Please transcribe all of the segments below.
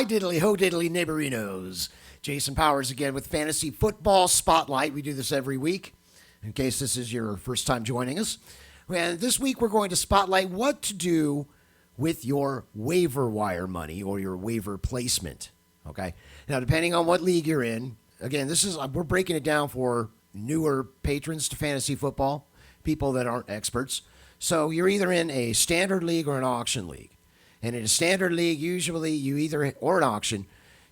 Hi, diddly ho, diddly neighborinos. Jason Powers again with Fantasy Football Spotlight. We do this every week, in case this is your first time joining us. And this week we're going to spotlight what to do with your waiver wire money or your waiver placement. Okay. Now, depending on what league you're in, again, we're breaking it down for newer patrons to fantasy football, people that aren't experts. So you're either in a standard league or an auction league. And in a standard league, usually or an auction,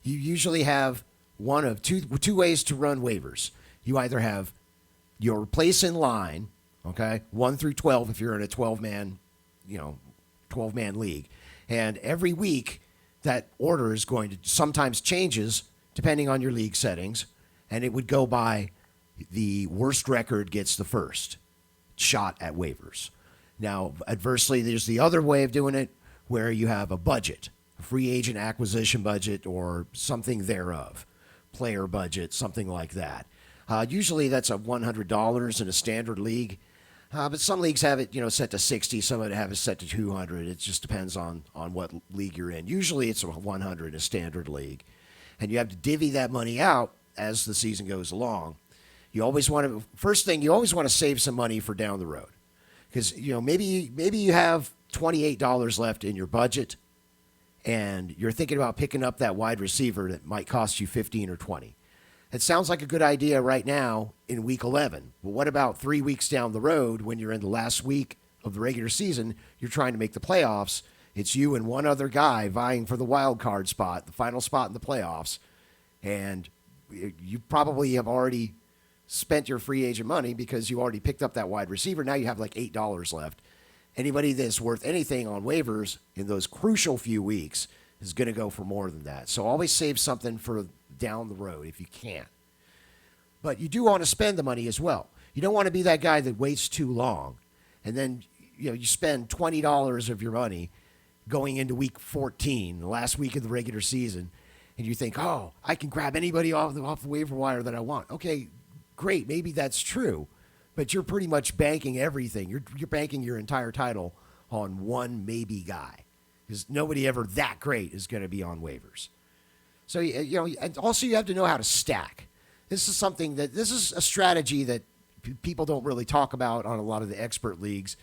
you usually have one of two ways to run waivers. You either have your place in line, okay, 1 through 12 if you're in a 12-man league. And every week that order is going to sometimes changes depending on your league settings, and it would go by the worst record gets the first shot at waivers. Now, adversely, there's the other way of doing it where you have a budget, a free agent acquisition budget or something thereof, player budget, something like that. Usually that's $100 in a standard league, but some leagues have it set to 60, some of it have it set to 200. It just depends on what league you're in. Usually it's 100 in a standard league, and you have to divvy that money out as the season goes along. You always want to save some money for down the road, because maybe you have $28 left in your budget, and you're thinking about picking up that wide receiver that might cost you 15 or 20. It sounds like a good idea right now in week 11. But what about 3 weeks down the road when you're in the last week of the regular season, you're trying to make the playoffs, it's you and one other guy vying for the wild card spot, the final spot in the playoffs, and you probably have already spent your free agent money because you already picked up that wide receiver. Now you have like $8 left. Anybody that's worth anything on waivers in those crucial few weeks is going to go for more than that. So always save something for down the road if you can. But you do want to spend the money as well. You don't want to be that guy that waits too long, and then you spend $20 of your money going into week 14, the last week of the regular season, and you think, oh, I can grab anybody off the waiver wire that I want. Okay, great, maybe that's true. But you're pretty much banking everything. You're banking your entire title on one maybe guy, because nobody ever that great is going to be on waivers. So and also you have to know how to stack. This is a strategy that people don't really talk about on a lot of the expert leagues.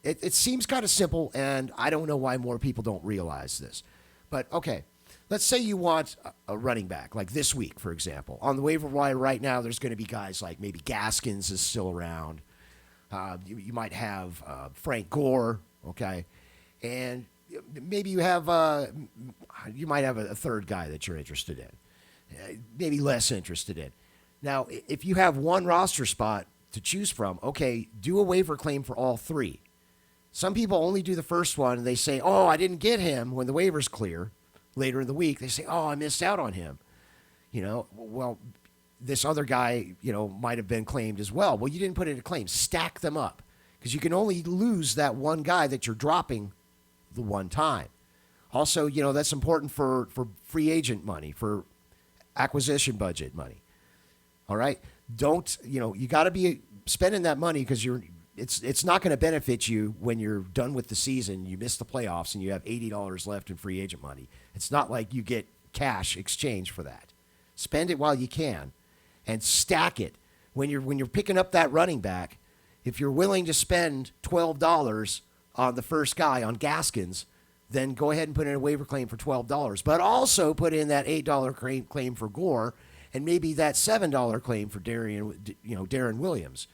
It seems kind of simple, and I don't know why more people don't realize this. But okay, let's say you want a running back, like this week, for example. On the waiver wire right now, there's going to be guys like maybe Gaskins is still around. You might have Frank Gore, okay? And maybe you might have a third guy that you're interested in, maybe less interested in. Now, if you have one roster spot to choose from, okay, do a waiver claim for all three. Some people only do the first one, and they say, oh, I didn't get him when the waiver's clear. Later in the week, they say, oh, I missed out on him. Well, this other guy, might have been claimed as well. Well, you didn't put in a claim. Stack them up, because you can only lose that one guy that you're dropping the one time. Also, that's important for free agent money, for acquisition budget money. All right? You got to be spending that money, because it's not going to benefit you when you're done with the season, you miss the playoffs, and you have $80 left in free agent money. It's not like you get cash exchange for that. Spend it while you can, and stack it. When you're picking up that running back, if you're willing to spend $12 on the first guy, on Gaskins, then go ahead and put in a waiver claim for $12. But also put in that $8 claim for Gore, and maybe that $7 claim for Darren Williams.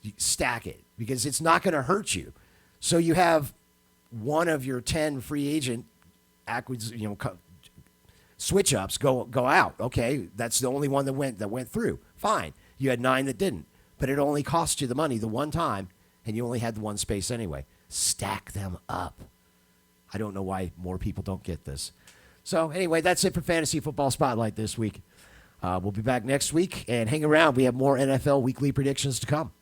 You stack it, because it's not going to hurt you. So you have one of your 10 free agent switch ups go out. Okay, that's the only one that went through. Fine. You had 9 that didn't, but it only cost you the money the one time, and you only had the one space anyway. Stack them up. I don't know why more people don't get this. So anyway, that's it for Fantasy Football Spotlight this week. We'll be back next week, and hang around. We have more NFL weekly predictions to come.